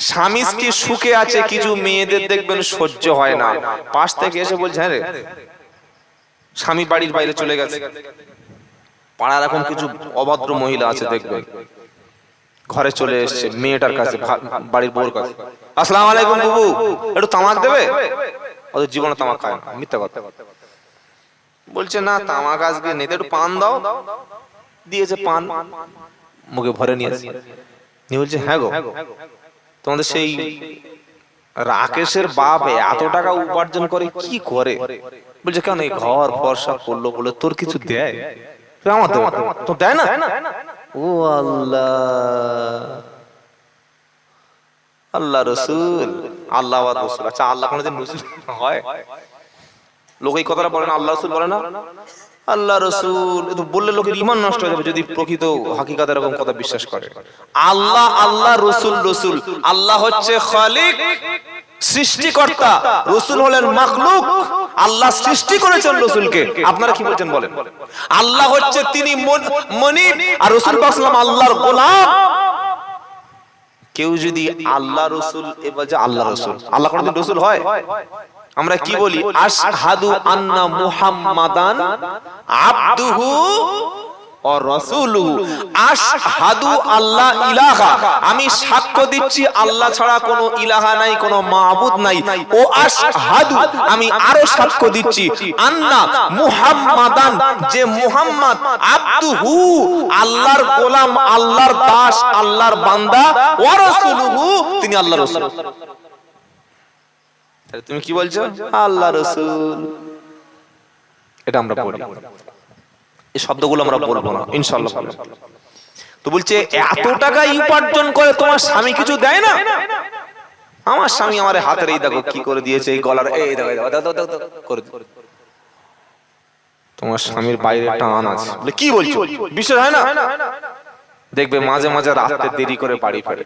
স্বামী স্ত্রী সুখে আছে, কিছু মেয়েদের দেখবেন সহ্য হয় না, পাশ থেকে এসে বলছে হ্যাঁ রে, স্বামী বাড়ির বাইরে চলে গেছে, পাড়ার এখন কিছু অভদ্র মহিলা আছে দেখবেন, ঘরে চলে এসছে মেয়েটার কাছে, বাড়ির বউর কাছে, আসসালামু আলাইকুম বাবু, একটু তামাক দেবে? ওদের জীবনে তামাক খায় না, মিথ্যা কথা বলছে, না তামাক আজকে নেই, একটু পান দাও। দিয়েছে পান, মুখে ভরে নিয়েছে, নিয়ে বলছে হ্যাঁ গো, তোমাদের সেই রাকেশের বাপ এত টাকা উপার্জন করে কি করে? বলছে কেন, এই ঘর ফর্সা করলো বলে তোর কিছু দেয়? আমার তো দেয় না। ও আল্লাহ, আল্লাহ রসুল, আল্লাহ রসুল, আচ্ছা আল্লাহ কোনদিন রসুল হয়? লোক এই কথাটা বলে না, আল্লাহ রসুল বলে না, আল্লাহ রসুল তো বললে লোকের ঈমান নষ্ট হয়ে যাবে যদি প্রকৃত হাকিকাত এরকম কথা বিশ্বাস করে। আল্লাহ আল্লাহ, রসুল রসুল। আল্লাহ হচ্ছে খালিক, সৃষ্টিকর্তা, রসুল হলেন মাখলুক। আল্লাহ সৃষ্টি করেছেন রসুলকে, আপনারা কি বলছেন বলেন? আল্লাহ হচ্ছে তিনি মনিব, আর রসুল পাক সাল্লাল্লাহু আলাইহি ওয়াসাল্লাম আল্লাহর গোলাম। কেউ যদি আল্লাহ রসুল এবার যে আল্লাহ রসুল, আল্লাহ কোনদিন রসুল হয়? আমরা কি বলি? আশহাদু আন্না মুহাম্মাদান আবদুহু ও রাসূলুহু। আশহাদু আল্লা ইলাহা, আমি সাক্ষ্য দিচ্ছি আল্লাহ ছাড়া কোনো ইলাহা নাই, কোনো মাবুদ নাই। ও আশহাদু, আমি আরো সাক্ষ্য দিচ্ছি, আন্না মুহাম্মাদান, যে মুহাম্মদ, আবদুহু, আল্লাহর গোলাম, আল্লাহর দাস, আল্লাহর বান্দা, ওয়া রাসূলুহু, তিনি আল্লাহর রাসূল। তুমি কি বলছো? আল্লাহ রসুল। এটা আমরা বলি, এই শব্দগুলো আমরা বলবো না ইনশাআল্লাহ। তো বলছে এত টাকা উপার্জন করে তোমার স্বামী কিছু দেয় না? আমার স্বামী আমার হাতের এই দেখো কি করে দিয়েছে, এই গলার এই দেখো করে তোমার স্বামীর বাইরে টান আছে। বলে কি বলছো, বিশ্বাস হয় না? দেখবে মাঝে মাঝে রাতে দেরি করে বাড়ি ফেরে,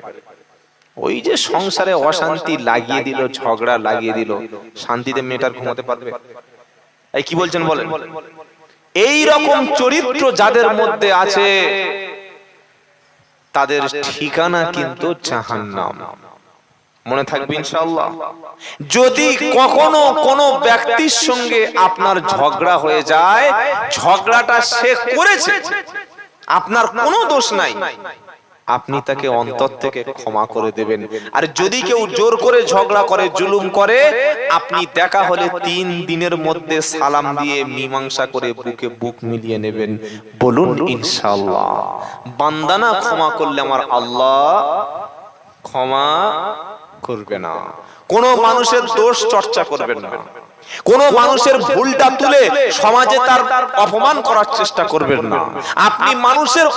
ওই যে সংসারে অশান্তি লাগিয়ে দিল, ঝগড়া লাগিয়ে দিল, শান্তিতে মেয়েটার ঘুমাতে পারবে? এই কি বলছেন বলেন? এই রকম চরিত্র যাদের মধ্যে আছে তাদের ঠিকানা কিন্তু জাহান্নাম। মনে থাকবে ইনশাআল্লাহ। যদি কখনো কোনো ব্যক্তির সঙ্গে আপনার ঝগড়া হয়ে যায়, ঝগড়াটা সে করেছে, আপনার কোনো দোষ নাই, আপনি তাকে অন্তর থেকে ক্ষমা করে দেবেন। আর যদি কেউ জোর করে ঝগড়া করে, জুলুম করে, আপনি দেখা হলে 3 দিনের মধ্যে সালাম দিয়ে মীমাংসা করে বুকে বুক মিলিয়ে নেবেন। বলুন ইনশাআল্লাহ। বান্দা না ক্ষমা করলে আমার আল্লাহ ক্ষমা করবে না। কোন মানুষের দোষ চর্চা করবেন না, কোন মানুষের ভুলটা তুলে সমাজে তার অপমান করার চেষ্টা করবেন না। আপনি মানুষের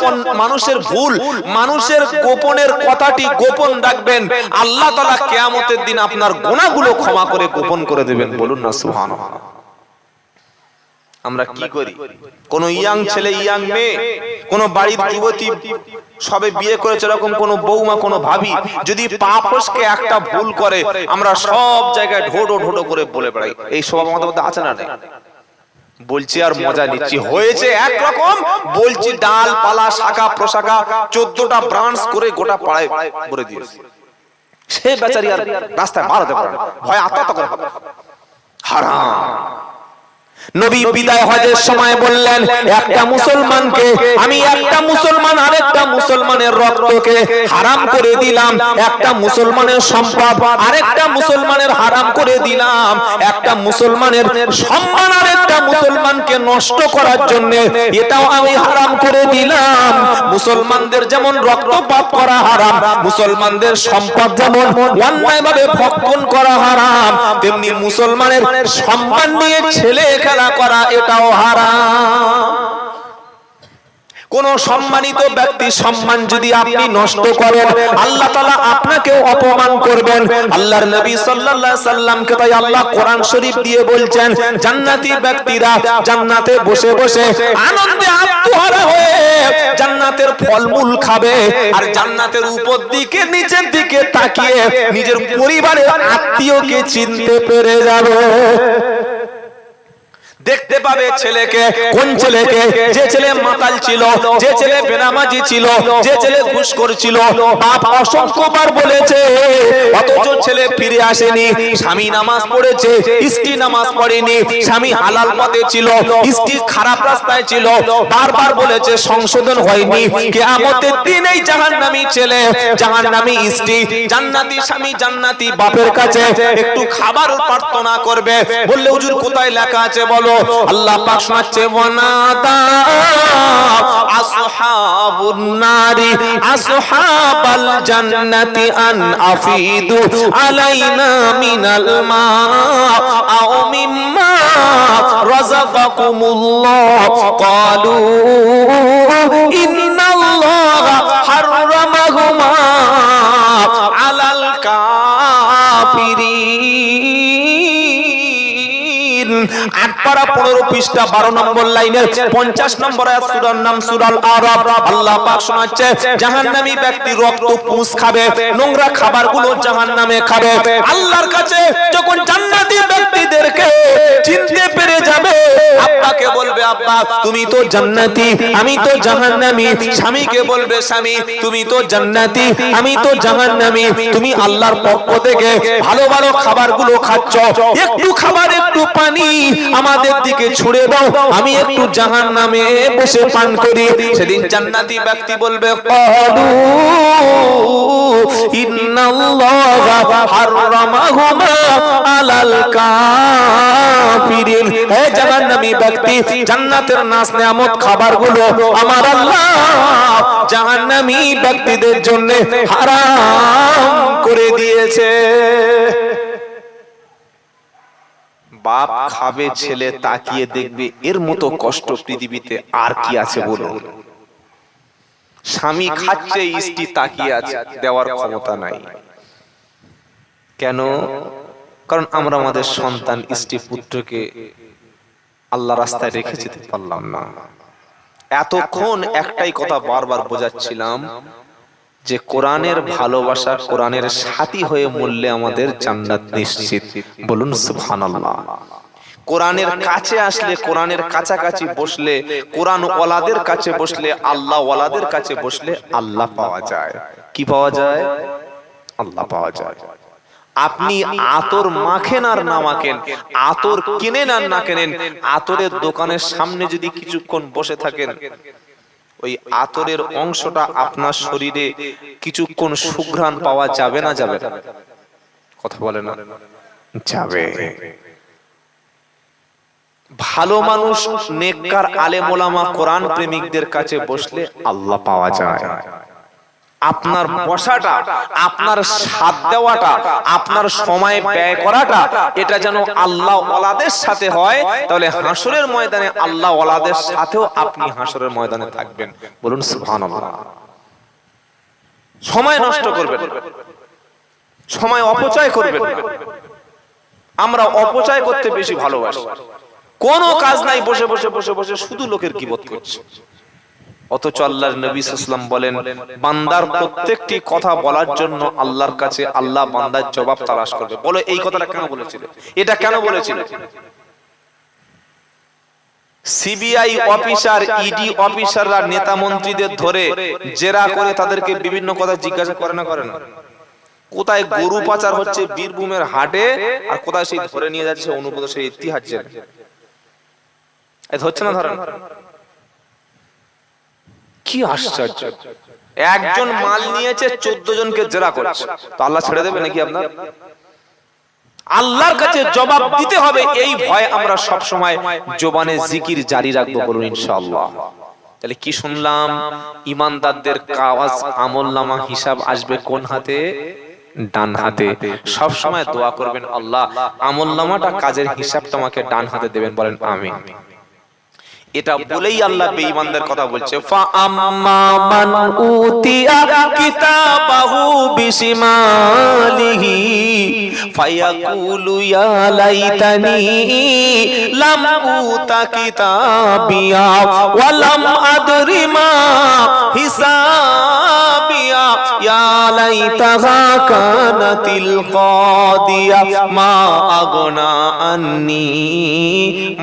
ভুল, মানুষের গোপনের কথাটি গোপন রাখবেন, আল্লাহ তাআলা কিয়ামতের দিন আপনার গুনাহগুলো ক্ষমা করে গোপন করে দেবেন। বলুন না সুবহানাল্লাহ। আমরা কি করি? কোন ইয়াং ছেলে, ইয়াং মেয়ে, কোন বাড়ির যুবতী সবে বিয়ে করেছে, এরকম কোন বৌমা, কোন ভাবি যদি পাপ ফসকে একটা ভুল করে, আমরা সব জায়গায় ঢোঢো ঢোঢো করে বলে বেড়াই। এই স্বভাব আমাদের মধ্যে আছে না? নেই? বলছি আর মজা নিচ্ছি। হয়েছে একরকম, বলছি ডাল পালা শাখা প্রশাখা 14টা ব্রাঞ্চ করে গোটা পাড়ায় ভরে দিয়েছে। সে বেচারি আর রাস্তায় বার হতে পারে না, ভয় আত্মহত্যা করে হারাম। নবী বিদায় হজের সময় বললেন, একটা মুসলমানকে আমি, একটা মুসলমান আরেকটা মুসলমানের রক্তকে হারাম করে দিলাম, একটা মুসলমানের সম্পদ আরেকটা মুসলমানের হারাম করে দিলাম, একটা মুসলমানের সম্মান আরেকটা মুসলমানকে নষ্ট করার জন্য এটাও আমি হারাম করে দিলাম। মুসলমানদের যেমন রক্তপাত করা হারাম, মুসলমানদের সম্পদ যেমন অন্যায়ভাবে ভক্ষণ করা হারাম, তেমনি মুসলমানের সম্মান নিয়ে ছেলে খেলা করা এটাও হারাম। কোন সম্মানিত ব্যক্তির সম্মান যদি আপনি নষ্ট করেন, আল্লাহ তাআলা আপনাকেও অপমান করবেন। আল্লাহর নবী সাল্লাল্লাহু আলাইহি সাল্লামকে তাই আল্লাহ কোরআন শরীফ দিয়ে বলছেন, জান্নাতি ব্যক্তিরা জান্নাতে বসে বসে আনন্দে আত্মহারা হয়ে জান্নাতের ফলমূল খাবে, আর জান্নাতের উপর দিকে নিচের দিকে তাকিয়ে নিজের পরিবারের আত্মীয়কে চিনতে পেরে যাবে। দেখতে পাবে ছেলেকে। কোন ছেলেকে? যে ছেলে মাতাল ছিল, যে ছেলে বেনামাজি ছিল, যে ছেলে ঘুষখোর ছিল। বাপ অসংখ্যবার বলেছে, অথচ ছেলে ফিরে আসেনি। স্বামী নামাজ পড়েছে, স্ত্রী নামাজ পড়েনি। স্বামী হালাল পথে ছিল, স্ত্রী খারাপ রাস্তায় ছিল। বারবার বলেছে, সংশোধন হয়নি। কিয়ামতের দিন এই জাহান্নামী ছেলে, জাহান্নামী স্ত্রী, জান্নাতি স্বামী, জান্নাতি বাপের কাছে একটু খাবার প্রার্থনা করবে। বললে হুজুর কোথায় লেখা আছে বলো? আল্লাহ পাক শোনাচ্ছে, ওয়ানাদা আসহাবুন নারি আসহাবাল জান্নাতি আন আফিদু আলাইনা মিনাল মা আও মিম্মা রাযাকাকুমুল্লাহ ক্বালু ইন্নাল্লাহা হাররামাহুমা আলাল কাফিরিন। 8 পারা 15 পৃষ্ঠা 12 নম্বর লাইনের 50 নম্বর আয়াত, সূরার নাম সূরাল আরাফ। আল্লাহ পাক শোনাচ্ছে, জাহান্নামী ব্যক্তি রক্ত পুঁছ খাবে, নোংরা খাবারগুলো জাহান্নামে খাবে। আল্লাহর কাছে যখন জান্নাতি ব্যক্তিদেরকে চিনতে পেরে যাবে, আব্বাকে বলবে, আব্বা তুমি তো জান্নাতি, আমি তো জাহান্নামী। স্বামীকে বলবে, স্বামী তুমি তো জান্নাতি, আমি তো জাহান্নামী। তুমি আল্লাহর পক্ষ থেকে ভালো ভালো খাবারগুলো খাচ্ছ, একটু খাবার একটু পানি আমাদের দিকে ছুড়ে দাও, আমি একটু জাহান্নামে বসে পান করি। সেদিন জান্নাতি ব্যক্তি বলবে, ক্বালু ইন্নাল্লাহা হাররামাহুমা আলাল কাফিরিন। হে জাহান্নামী ব্যক্তি, জান্নাতের নাজ নেয়ামত খাবারগুলো আমার আল্লাহ জাহান্নামী ব্যক্তিদের জন্য হারাম করে দিয়েছে। বাপ খাবে, ছেলে তাকিয়ে দেখবে, এর মতো কষ্ট পৃথিবীতে আর কি আছে বলুন? স্বামী খাচ্ছে, স্ত্রী তাকিয়ে আছে, দেওয়ার ক্ষমতা নাই। কেন? কারণ আমরা আমাদের সন্তান, স্ত্রী, পুত্রকে আল্লাহ রাস্তায় রেখে যেতে পারলাম না। এতক্ষণ একটাই কথা বারবার বোঝাচ্ছিলাম যে কোরআনের ভালোবাসা, কোরআনের সাথী হয়ে মরলে আমাদের জান্নাত নিশ্চিত। বলুন সুবহানাল্লাহ। কোরআনের কাছে আসলে, কোরআনের কাছাকাছি বসলে, কোরআন ওয়ালাদের কাছে বসলে, আল্লাহ ওয়ালাদের কাছে বসলে আল্লাহ পাওয়া যায়। কি পাওয়া যায়? আল্লাহ পাওয়া যায়। আপনি আতর মাখেন আর না মাখেন, আতর কিনেন আর না কেনেন, আতরের দোকানের সামনে যদি কিছুক্ষণ বসে থাকেন, ওই আতরের অংশটা আপনার শরীরে কিছুক্ষণ সুঘ্রাণ পাওয়া যাবে না যাবে না? কথা বলে না? যাবে। ভালো মানুষ, নেককার, আলেম ওলামা, কোরআন প্রেমিকদের কাছে বসলে আল্লাহ পাওয়া যায়। আপনার বসাটা, আপনার সাথ দেওয়াটা, আপনার সময় ব্যয় করাটা, এটা যেন আল্লাহ ওয়ালাদের সাথে হয়, তাহলে হাসরের ময়দানে আল্লাহ ওয়ালাদের সাথেও আপনি হাসরের ময়দানে থাকবেন। বলুন সুবহানাল্লাহ। সময় নষ্ট করবেন না, সময় অপচয় করবেন না। আমরা অপচয় করতে বেশি ভালোবাসি। কোনো কাজ নাই, বসে বসে বসে বসে শুধু লোকের গীবত করছে। অথচ আল্লাহর নবী সাল্লাল্লাহু আলাইহি ওয়াসাল্লাম বলেন, বান্দার প্রত্যেকটি কথা বলার জন্য আল্লাহর কাছে আল্লাহ বান্দার জবাব তালাশ করবে। বলো এই কথাটা কেন বলেছিল? এটা কেন বলেছিল? সিবিআই অফিসার, ইডি অফিসাররা নেতা মন্ত্রীদের ধরে জেরা করে তাদেরকে বিভিন্ন কথা জিজ্ঞাসা করে না, করে না? কোথায় গরু পাচার হচ্ছে বীরভূমের হাটে, আর কোথায় সেই ধরে নিয়ে যাচ্ছে অনুপ্রদেশের ইতিহাস জেনে, এই হচ্ছে না? ধরেন, কি আশ্চর্য! একজন মাল নিয়েছে, 14 জনকে জেরা করছে, তো আল্লাহ ছেড়ে দেবে নাকি আপনার? আল্লাহর কাছে জবাব দিতে হবে, এই ভয় আমরা সব সময় জবানে জিকির জারি রাখবো। বলুন ইনশাআল্লাহ। তাহলে কি শুনলাম? ইমানদারদের কাজ আমলনামা হিসাব আসবে কোন হাতে? ডান হাতে। সব সময় দোয়া করবেন, আল্লাহ আমলনামাটা, কাজের হিসাবটা আমাকে ডান হাতে দেবেন। বলেন আমিন। এটা বলেই আল্লাহ বেঈমানদের কথা বলছে, ফা আম্মা মান উতিয়া কিতাবাহু বিশিমালিহি ফায়াকুলু ইয়া লাইতানি লাম উতা কিতাবিয়া ওয়া লাম আদরি মা হিসাবি قاضية يا ليتها كانت القاضية ما أغنى عني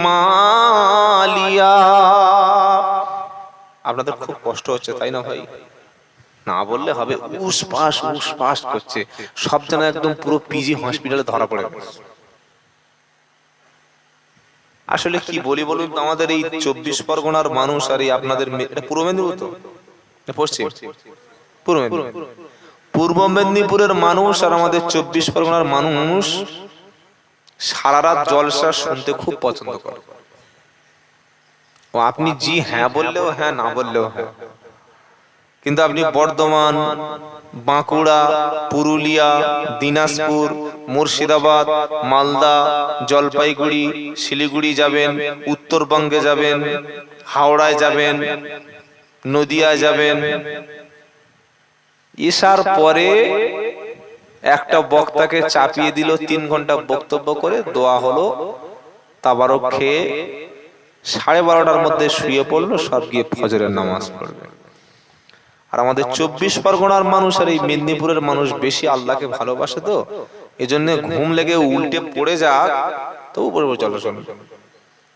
মালিয়া। আপনাদের খুব কষ্ট হচ্ছে তাই না ভাই? না বললে হবে, উসপাস করছে, সব যেন একদম পুরো পিজি হসপিটালে ধরা পড়ে গেছে। আসলে কি বলি বলুন, আমাদের এই 24 পরগনার মানুষ আর এই আপনাদের পূর্ব মেদিনীপুর তো পশ্চিম পূর্ব মেদিনীপুরের মানুষ আর আমাদের 24 পরগনার মানুষ সারা রাত জলসা শুনতে খুব পছন্দ করে। ও আপনি জি হ্যাঁ বললেও হ্যাঁ, না বললেও হ্যাঁ। কিন্তু আপনি বর্ধমান, বাঁকুড়া, পুরুলিয়া, দিনাজপুর, মুর্শিদাবাদ, মালদা, জলপাইগুড়ি, শিলিগুড়ি যাবেন, উত্তরবঙ্গে যাবেন, হাওড়ায় যাবেন, নদিয়ায় যাবেন, ঈশার পরে একটা বক্তাকে চাপিয়ে দিল, 3 ঘন্টা বক্তব্য করে দোয়া হলো, তাবারক খেয়ে 12:30টার মধ্যে শুয়ে পড়লো, সব গিয়ে ফজরের নামাজ পড়বে। আর আমাদের 24 পরগনার মানুষ আর এই মেদিনীপুরের মানুষ বেশি আল্লাহকে ভালোবাসে, তো এজন্য ঘুম লেগে উল্টে পড়ে যাক তো উপরে চলো চলো।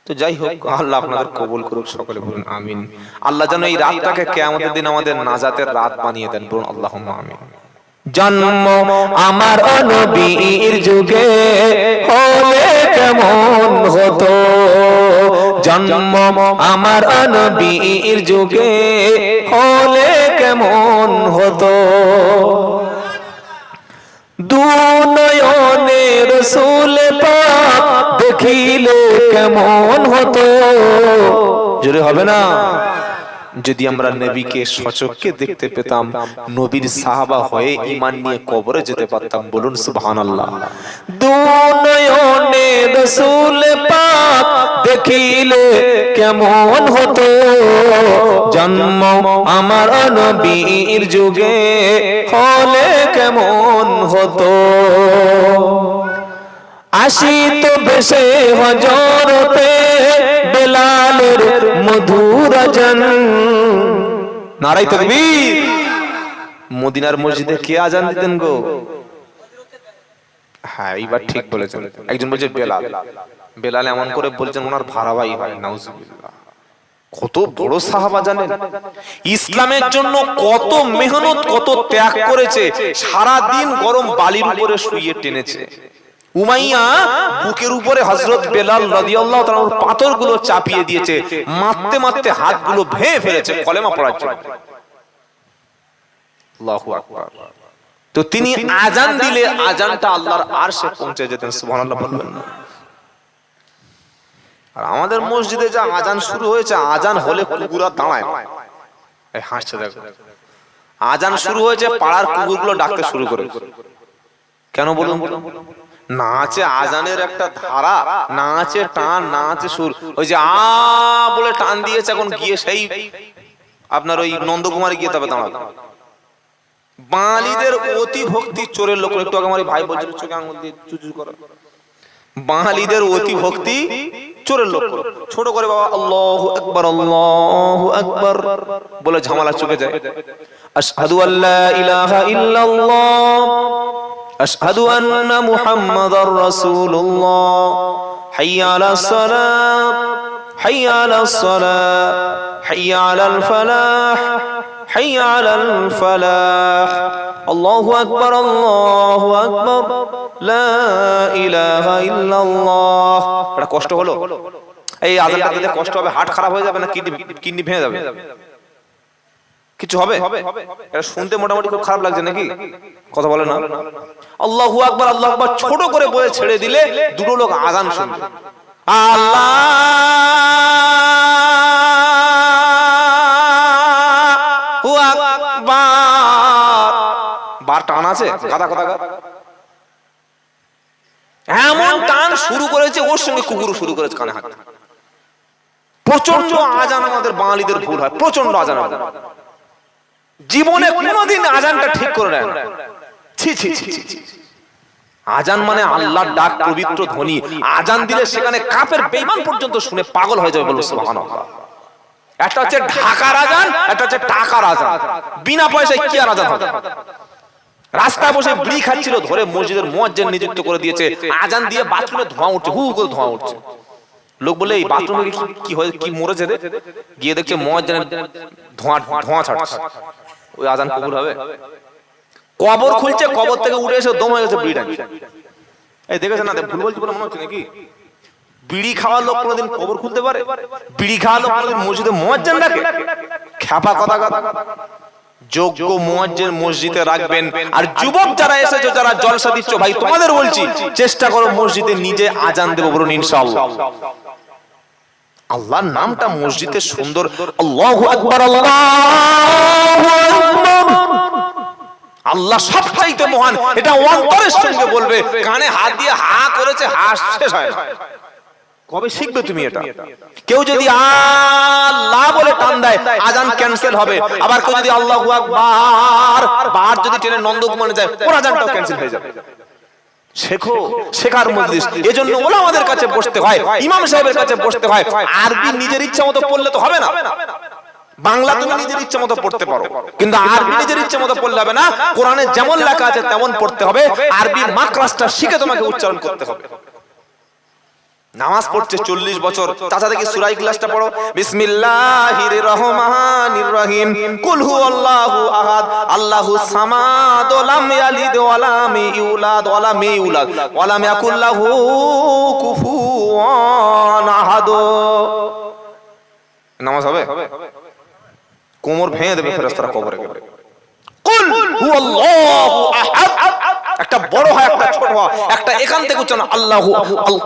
তো যাই হোক, আল্লাহ আপনাদের কবুল করুক, সকলে বলুন আমিন। আল্লাহ যেন এই রাতটাকে কিয়ামতের দিন আমাদের নাজাতের রাত বানিয়ে দেন, বলুন আল্লাহুম্মা আমিন। জন্ম আমার নবীর যুগে হলে কেমন হতো, জন্ম আমার নবীর যুগে হলে কেমন হতো, দুনয়নে রাসূল পাক দেখিলে কেমন হতো। জোরে হবে না? যদি আমরা নবীকে সচক্ষে দেখতে পেতাম, নবীর সাহাবা হয়ে ঈমান নিয়ে কবরে যেতে পারতাম, বলুন সুবহানাল্লাহ। দুনয়নে রাসূল পাক দেখিলে কেমন হতো, জন্ম আমার নবীর যুগে হলে কেমন হতো। আসিত বেশে হযরতে বেলালের মধুর আজান। নারায়ে তাকবীর। মদিনার মসজিদে কে আজান দিতেন গো? হ্যাঁ, এইবার ঠিক বলেছেন। একজন বলছে বেলাল। বেলাল এমন করে বলছেন ওনার ভাড়া ভাই হয়, নাউজুবিল্লাহ। কত বড় সাহাবা জানেন, ইসলামের জন্য কত মেহনত, কত ত্যাগ করেছে, সারা দিন গরম বালির উপরে শুয়ে টেনেছে। উমাইয়া বুকের উপরে হযরত বেলাল রাদিয়াল্লাহু তাআলা পাথরগুলো চাপিয়ে দিয়েছে, মারতে মারতে হাতগুলো ভেঙে ফেলেছে কলেমা পড়ার জন্য। আল্লাহু আকবার। তো তিনি আজান দিলে আজানটা আল্লাহর আরশে পৌঁছে যেতেন, সুবহানাল্লাহ বলবেন না? আর আমাদের মসজিদে যা আজান শুরু হয়েছে, আজান হলে কুকুররা দাঁড়ায়, এই হাসছে দেখো। আজান শুরু হয়েছে, পাড়ার কুকুরগুলো ডাকতে শুরু করে। কেন বলুন? না আছে আজানের একটা ধারা, না আছে টান, না আছে সুর। ওই যে আ বলে টান দিয়েছে, এখন গিয়ে সেই আপনার ওই নন্দকুমারে গিয়ে তবে দাঁড়াবে। বাঙালিদের অতি ভক্তি চোরের লোক, একটু আগে আমার ভাই বলছিল চোখে আঙুল দিয়ে চুচু করে। বাঙালিদের অতি ভক্তি চোরের লোক, ছোট করে বাবা আল্লাহু আকবার বলে ঝামেলা চুকে যায়। আশহাদু আল্লা ইলাহা ইল্লাল্লাহ আশহাদু আন্না মুহাম্মাদার রাসূলুল্লাহ হাইয়া আলাস সালাত হাইয়া আলাস সালাহ হাইয়া আলাল ফালাহ হাইয়া আলাল ফালাহ আল্লাহু আকবার লা ইলাহা ইল্লাল্লাহ। এটা কষ্ট হলো? এই আযানটা দিতে কষ্ট হবে? হার্ট খারাপ হয়ে যাবে না কিডনি ভেঙে যাবে? কিছু হবে? এটা শুনতে মোটামুটি খুব খারাপ লাগছে নাকি? কথা বলে না? আল্লাহু আকবার আল্লাহু আকবার ছোট করে বলে ছেড়ে দিলে দুটো লোক আযান শুনবে। আল্লাহু আকবার, বার টান আছে গাদা কথা। এমন টান শুরু করেছে, ওর সঙ্গে কুকুর শুরু করেছে কানে হাত। প্রচন্ড আজান আমাদের বাঙালিদের ভুল হয়, প্রচন্ড আজান। জীবনে কোনোদিন আজানটা ঠিক করে নেয় না। ছি ছি ছি ছি। আজান মানে আল্লাহর ডাক, পবিত্র ধ্বনি। আজান দিলে সেখানে কাফের বেঈমান পর্যন্ত শুনে পাগল হয়ে যাবে, বলো সুবহানাল্লাহ। একটা হচ্ছে ঢাকার আজান, একটা হচ্ছে টাকার আজান। বিনা পয়সায় কি আর আজান হবে? রাস্তায় বসে বিড়ি খাচ্ছিল, ধরে মসজিদের মুয়াজ্জিন নিযুক্ত করে দিয়েছে, আজান দিয়ে বাথরুমে ধোঁয়া উঠছে, হু করে ধোঁয়া উঠছে। লোক বলে এই বাথরুমে কি হয়ে কি মরেছে রে, গিয়ে দেখছে মুয়াজ্জিনের ধোঁয়া ছাড়ছে। ওই আজান কবুল হবে? কবর খুলছে, কবর থেকে উঠে এসে দম হয়ে গেছে বিড়ি টানছে। এই দেখেছেন না, ভুল বলছি বলে মনে হচ্ছে নাকি? বিড়ি খাওয়া লোক কোনোদিন কবর খুলতে পারে? বিড়ি খাওয়া লোক কোনোদিন মসজিদে মুয়াজ্জিন রাখে? খ্যাপা কথা। যোগ্য মুয়াজ্জিন মসজিদে রাখবেন। আর যুবক যারা এসেছো, যারা জলসা দিচ্ছ, ভাই তোমাদের বলছি, চেষ্টা করো মসজিদে নিজে আজান দেবো, বলুন ইনশাআল্লাহ। আল্লাহর নামটা মসজিদে সুন্দর, আল্লাহু আকবার, আল্লাহু আকবার। আল্লাহ সবচাইতে মহান, এটা অন্তরের সঙ্গে বলবে। কানে হাত দিয়ে হা করেছে, হাস শেষ হয় না। কবে শিখবে তুমি এটা? কেউ যদি আল্লাহ বলে টান দেয়, আজান ক্যান্সেল হবে। আবার কেউ যদি আল্লাহু আকবার বার যদি ট্রেনে নন্দকুমারে যায়, ওর আজানটাও ক্যান্সেল হয়ে যাবে। শেখো, শেখার মজলিস। এজন্য ওলামাদের কাছে বসতে হয়, ইমাম সাহেবের কাছে বসতে হয়। আরবি নিজের ইচ্ছা মতো পড়লে তো হবে না। বাংলা তুমি নিজের ইচ্ছা মতো পড়তে পারো, কিন্তু আরবি নিজের ইচ্ছা মতো পড়লে হবে না। কোরআনে যেমন লেখা আছে তেমন পড়তে হবে। আরবির মাকরাসটা শিখে তোমাকে উচ্চারণ করতে হবে। নামাজ পড়ছে 40 বছর, চাচা দেখি সূরা ইখলাসটা পড়ো। বিসমিল্লাহির রহমানির রহিম, কুল হুয়াল্লাহু আহাদ, আল্লাহুস সামাদ, লাম ইয়ালিদ ওয়া লাম ইউলাদ ওয়া লাম ইউলাদ ওয়া লাম ইয়াকুল লাহু কুফুয়ান আহাদ। নামাজ হবে? কোমর ভেঙে দেবে ফেরেশতারা কবরে গেলে। কুল হুয়াল্লাহু আহাদ, একটা বড় হয়, একটা ছোট হয়, একটা এখান থেকে উচ্চারণ আল্লাহু,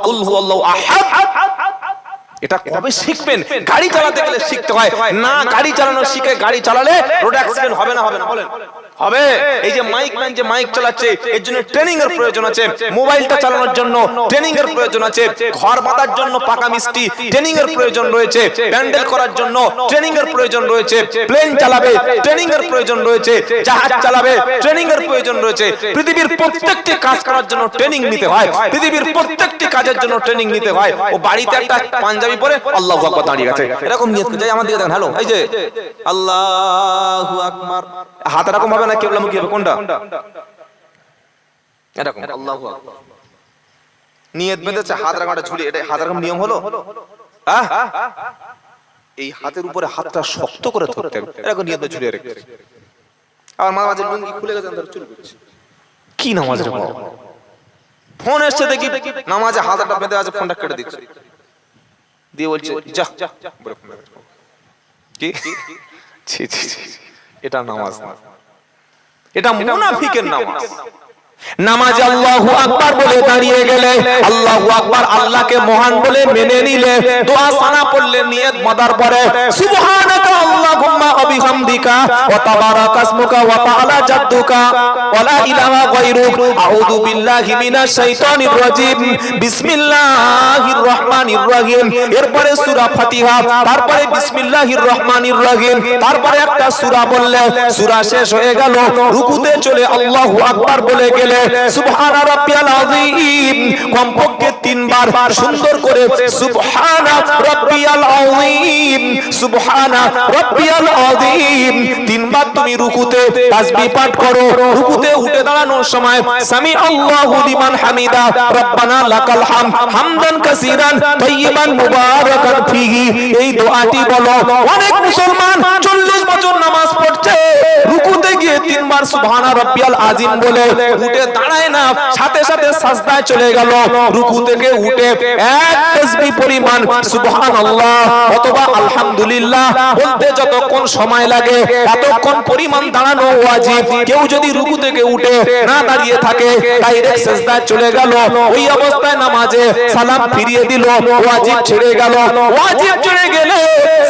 কুল হুয়াল্লাহু আহাদ। এটা কবে শিখবেন? গাড়ি চালাতে গেলে শিখতে হয় না। গাড়ি চালানো শিখে গাড়ি চালালে রোড অ্যাক্সিডেন্ট হবে না? হবে না বলেন? হবে। এই যে মাইকম্যান যে মাইক চালাচ্ছে, এর জন্য ট্রেনিং এর প্রয়োজন আছে। মোবাইলটা চালানোর জন্য ট্রেনিং এর প্রয়োজন আছে। ঘর বাঁধার জন্য পাকা মিস্ত্রি ট্রেনিং এর প্রয়োজন রয়েছে। প্যান্ডেল করার জন্য ট্রেনিং এর প্রয়োজন রয়েছে। প্লেন চালাবে ট্রেনিং এর প্রয়োজন রয়েছে। জাহাজ চালাবে ট্রেনিং এর প্রয়োজন রয়েছে। পৃথিবীর প্রত্যেকটি কাজ করার জন্য ট্রেনিং নিতে হয়। পৃথিবীর প্রত্যেকটি কাজের জন্য ট্রেনিং নিতে হয়। ও বাড়িতে একটা পাঞ্জাবি পরে আল্লাহু আকবার দাঁড়িয়ে গেছে, এরকম নিয়ত করে যায়। আমার দিকে দেখেন, হ্যালো, এই যে আল্লাহু আকবার, হাত এরকম হবে না, কিবলামুখী হবে। কোনটা? এরকম আল্লাহু আকবার নিয়ত বেঁধেছে, হাত রাখাটা ঝুলিয়ে, এটা হাত রাখার নিয়ম হলো? এই হাতের উপরে হাতটা শক্ত করে ধরতে হবে, এরকম নিয়ত ঝুলিয়ে রেখেছে। আর মাঝে লুঙ্গি খুলে গেছে, চুল করছে। কি নামাজ রে বাবা? ফোন এসছে দেখি, নামাজে হাতটা বেঁধে আছে, ফোনটা কেটে দিচ্ছে, দিয়ে বলছে যা। কি? এটা নামাজ না, এটা মুনাফিকের নামাজ। নামাজ আল্লাহু আকবার বলে দাঁড়িয়ে গেলে, আল্লাহু আকবার আল্লাহকে মহান বলে মেনে নিলে, দোয়া সানা পড়লে, নিয়ত বাঁধার পরে সুবহানাকা আল্লাহুম্মা ওয়া বিহামদিকা ওয়া তাবারাকা ইসমুকা ওয়া তাআলা জাদ্দুকা ওয়া লা ইলাহা গায়রুক, আউযু বিল্লাহি মিনাশ শাইতানির রাজীম, বিসমিল্লাহির রহমানির রহিম। এরপরে সূরা ফাতিহা, তারপরে বিসমিল্লাহির রহমানির রহিম, তারপরে একটা সূরা বললে সূরা শেষ হয়ে গেল। রুকুতে চলে আল্লাহু আকবার বলে গেলে সুবহান রাব্বিয়াল আযীম কমপক্ষে 3 বার সুন্দর করে সুবহান রাব্বিয়াল আযীম, সুবহান রাব্বিয়াল আযীম 3 বার তুমি রুকুতে তাসবিহ পাঠ করো। রুকুতে উঠে দাঁড়ানোর সময় সামি আল্লাহু লিমান হামিদা রব্বানা লাকাল হামদ হামদান কাসীরান তাইয়িবান মুবারাকান ফিহি, এই দোয়াটি বলো। অনেক মুসলমান 40 বছর নামাজ পড়ছে, রুকুতে গিয়ে 3 বার সুবহান রাব্বিয়াল আযীম বলে উঠে দাঁড়ায় না, সাথে সাথে সাজদায় চলে গেল। রুকু থেকে উঠে এক তাসবিহ পরিমাণ সুবহানাল্লাহ অথবা আলহামদুলিল্লাহ বলতে যতক্ষণ সময় লাগে ততক্ষণ পরিমাণ দাঁড়ানো ওয়াজিব। কেউ যদি রুকু থেকে উঠে না দাঁড়িয়ে থাকে, ডাইরেক্ট সাজদায় চলে গেল, ওই অবস্থায় নামাজে সালাম ফিরিয়ে দিল, ওয়াজিব ছেড়ে গেল। ওয়াজিব ছেড়ে গেলে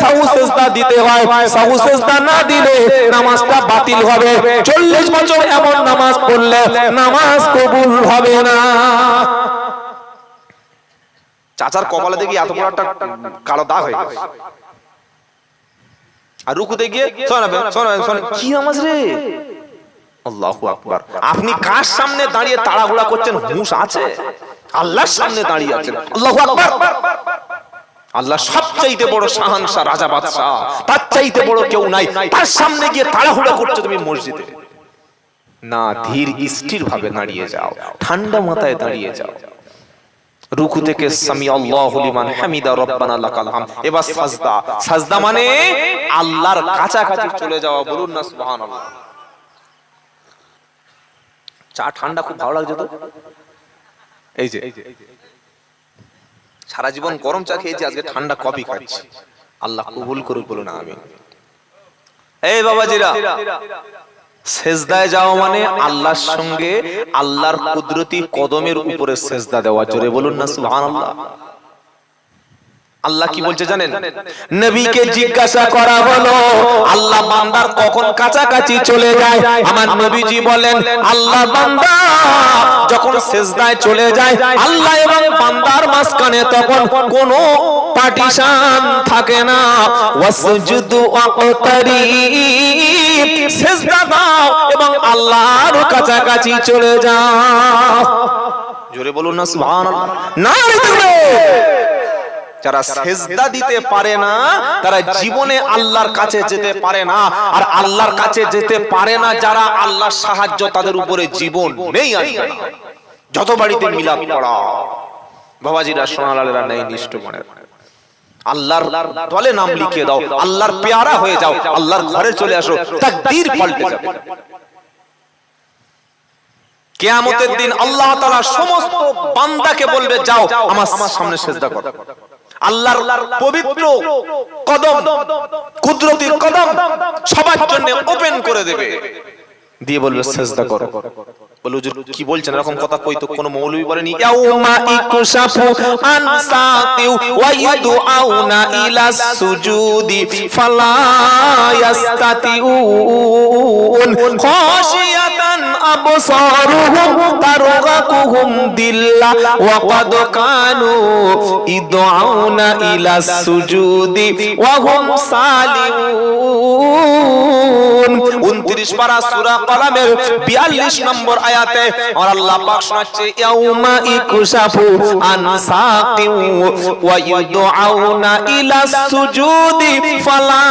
সাহু সাজদা দিতে হয়, সাহু সাজদা না দিলে নামাজটা বাতিল হবে। 40 বছর এমন নামাজ পড়লে নামাজ কবুল হবে না। চাচার কপালে দেখি এত বড় একটা কালো দাগ হয়ে গেছে। আর রুকুতে গিয়ে কি নামাজ রে? আল্লাহু আকবার। আপনি কার সামনে দাঁড়িয়ে তাড়াহুড়া করছেন? হুঁশ আছে? আল্লাহর সামনে দাঁড়িয়ে আছেন। আল্লাহু আকবার। আল্লাহ সবচাইতে বড় শাহানশাহ, রাজা বাদশাহ, তার চাইতে বড় কেউ নাই। তার সামনে গিয়ে তাড়াহুড়া করছো তুমি মসজিদে না, ধীর স্থির ভাবে দাঁড়িয়ে যাও, ঠান্ডা মাথায় দাঁড়িয়ে যাও। রুকু থেকে সামি আল্লাহু লিমান হামিদা রব্বানা লাকাল হামদ, এবার সাজদা। সাজদা মানে আল্লাহর কাছাকাছি চলে যাওয়া, বলুন না সুবহানাল্লাহ। চা ঠান্ডা খুব ভালো লাগছে তো, এই যে সারা জীবন গরম চা খেয়েছি, আজকে ঠান্ডা কফি খাচ্ছি। আল্লাহ কবুল করুক, বলুন আমিন। এই বাবাজিরা, সেজদায় যাওয়া মানে আল্লাহর সঙ্গে আল্লাহর কুদরতি কদমের উপরে সেজদা দেওয়া। জোরে বলুন না সুবহানাল্লাহ। আল্লাহ কি বলছে জানেন? নবীকে জিজ্ঞাসা করা হলো আল্লাহ বান্দার কখন কাছাকাছি চলে যায়। আমার নবীজি বলেন আল্লাহ বান্দা যখন সেজদায় চলে যায়, আল্লাহ এবং বান্দার মাঝখানে তখন কোনো পার্টিশন থাকে না। ওয়াসজুদু ওয়াকতারিব, সেজদা দাও এবং আল্লাহর কাছাকাছি চলে যাও। জোরে বলুন না সুবহানাল্লাহ। নারে যারা সেজদা দিতে পারে না তারা জীবনে আল্লাহর কাছে যেতে পারে না। আর আল্লাহর কাছে যেতে পারে না যারা, আল্লাহর সাহায্য তাদের উপরে জীবন নেই আসবে না। যত বাড়িতে মিলাদ পড়া বাবাজিরা, সোনালালেরা নেই নিষ্ঠমানের, আল্লাহর দলে নাম লিখিয়ে দাও, আল্লাহর পেয়ারা হয়ে যাও, আল্লাহর ঘরে চলে আসো, তাকদীর পাল্টে যাবে। কিয়ামতের দিন আল্লাহ তাআলা সমস্ত বান্দাকে বলবে যাও আমার সামনে সিজদা করো। আল্লাহর পবিত্র কদম, কুদরতি কদম সবার জন্য ওপেন করে দেবে, দিয়ে বলবে সিজদা করো। বলে হুজুর কি বলছেন, এরকম কথা কই তো কোনো মৌলবী বলেনি। ইয়াউমা ইকুশাফু আন সাকিউ ওয়া ইয়াদউনা ইলা সুজুদি ফালা ইয়াস্তাতিউন খাশিয়াতান আবসারুহুম তারগাকুহুম দিল্লা ওয়া ক্বাদ কানু ইদউনা ইলা সুজুদি ওয়া হুম সালিমুন। 29 পারা সূরা কলামের 42 নম্বর আয়াতে আর আল্লাহ পাক শোনাচ্ছে ইয়াউমা ইকুশাফু আন সাকিউ ওয়া ইদউনা ইলা সুজুদি ফালা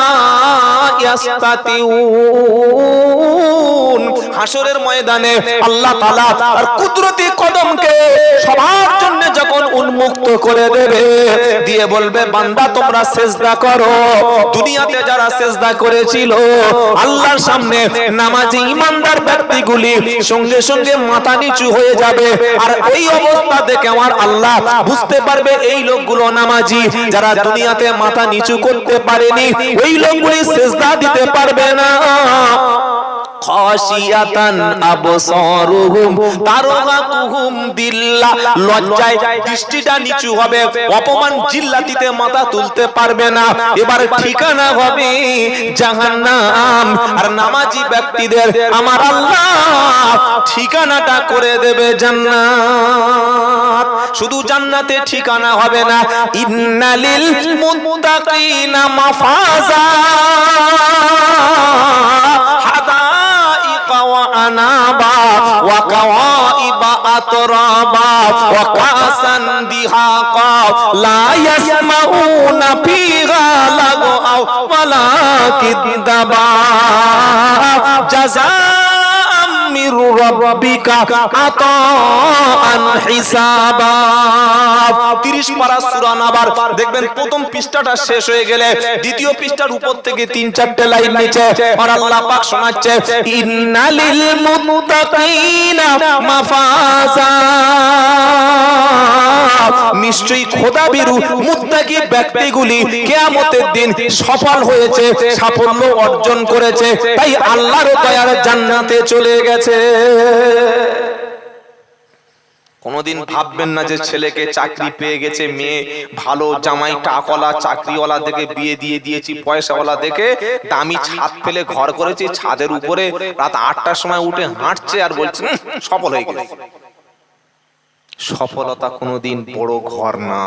ইয়াস্তাতিউন। হাসরের ময়দানে আল্লাহ তাআলা আর কুদরতি কদমকে সবার জন্য যখন উন্মুক্ত করে দেবে, দিয়ে বলবে বান্দা তোমরা সিজদা করো। দুনিয়াতে যারা সিজদা করেছিল আল্লাহর সামনে নামাজি ইমানদার ব্যক্তিগুলি সঙ্গে সঙ্গে মাথা নিচু হয়ে যাবে। আর এই অবস্থা দেখে আমার আল্লাহ বুঝতে পারবে এই লোকগুলো নামাজি। যারা দুনিয়াতে মাথা নিচু করতে পারেনি ওই লোকগুলি সিজদা দিতে পারবে না। খাশিয়াতান আবসারুহুম তারগাকুহুম দিল্লা, লজ্জায় দৃষ্টিটা নিচু হবে, অপমান জিল্লাতিতে মাথা তুলতে পারবে না। এবার ঠিকানা হবে জাহান্নাম। আর নামাজি ব্যক্তিদের আমার আল্লাহ ঠিকানাটা করে দেবে জান্নাত। শুধু জান্নাতে ঠিকানা হবে না, ইন্নালিল মুত্তাকিনা মাফাজা وعنابا وكواعب أترابا وكأسا دهاقا لا يسمعون فيها لغوا ولا كذبا جزاء من ربك عطاء حسابا। 30 পারা সূরা নাবার দেখবেন প্রথম পৃষ্ঠাটা শেষ হয়ে গেলে দ্বিতীয় পৃষ্ঠার উপর থেকে 3-4 লাইন নিচে আর আল্লাহ পাক শোনাচ্ছে ইন্নালিল মুত্তাকিনা মাফাজা, নিশ্চয়ই খোদাভীরু মুত্তাকি ব্যক্তিগুলি কিয়ামতের দিন সফল হয়েছে, সাফল্য অর্জন করেছে, তাই আল্লাহর দয়ার জান্নাতে চলে গেছে। কোনদিন ভাববেন না যে ছেলেকে চাকরি পেয়ে গেছে, মেয়ে ভালো জামাই টাকওয়ালা চাকরিওয়ালা দেখে বিয়ে দিয়ে দিয়েছি, পয়সাওয়ালা দেখে দামি ছাদ ফেলে ঘর করেছি, ছাদের উপরে রাত 8টার সময় উঠে হাঁটছে আর বলছে সফল হয়ে গেছে। সফলতা কোনোদিন বড় ঘর না,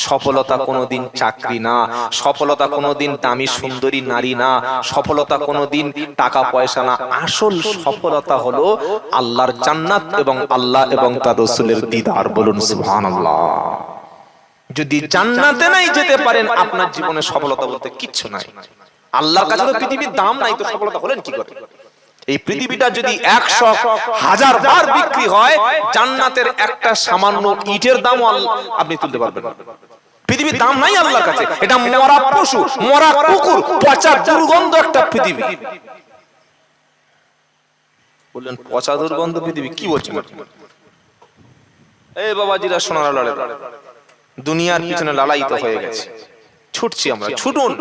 সফলতা কোনোদিন চাকরি না, সফলতা কোনোদিন দামি সুন্দরী নারী না, সফলতা কোনোদিন টাকা পয়সা না। আসল সফলতা হলো আল্লাহর জান্নাত এবং আল্লাহ এবং তার রাসূলের দিদার। বলুন সুবহানাল্লাহ। যদি জান্নাতে নাই যেতে পারেন আপনার জীবনে সফলতা বলতে কিচ্ছু নাই। আল্লাহর কাছে তো পৃথিবীর দাম নাই, তো সফলতা হলেন কি করে? এই পৃথিবীটা যদি 100,000 বার বিক্রি হয়, জান্নাতের একটা সামান্য ইটের দামও আপনি তুলতে পারবেন না। পৃথিবীর দাম নাই আল্লাহর কাছে। এটা মরা পশু, মরা কুকুর, পচা দুর্গন্ধ একটা পৃথিবী। বললেন পচা দুর্গন্ধ পৃথিবী, কি বলছেন? এই বাবাজিরা সোনার লড়ে, দুনিয়ার পিছনে লালায়িত হয়ে গেছে, ছুটছি আমরা, ছুটুন,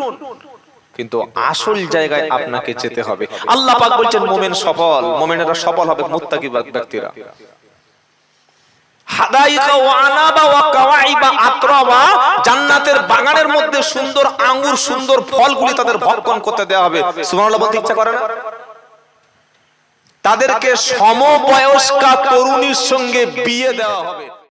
কিন্তু আসল জায়গায় আপনাকে যেতে হবে। আল্লাহ পাক বলছেন মুমিন সফল, মুমিনেরা সফল হবে মুত্তাকি ব্যক্তিরা। হাদাইকা ওয়া আনাবা ওয়া কাওয়াইবা আতরাবা, জান্নাতের বাগানের মধ্যে সুন্দর আঙ্গুর, সুন্দর ফলগুলি তাদের ভক্ষণ করতে দেওয়া হবে। সুবহানাল্লাহ বলতে ইচ্ছা করে না? তাদেরকে সমবয়স্কা তরুণীর সঙ্গে বিয়ে দেওয়া হবে।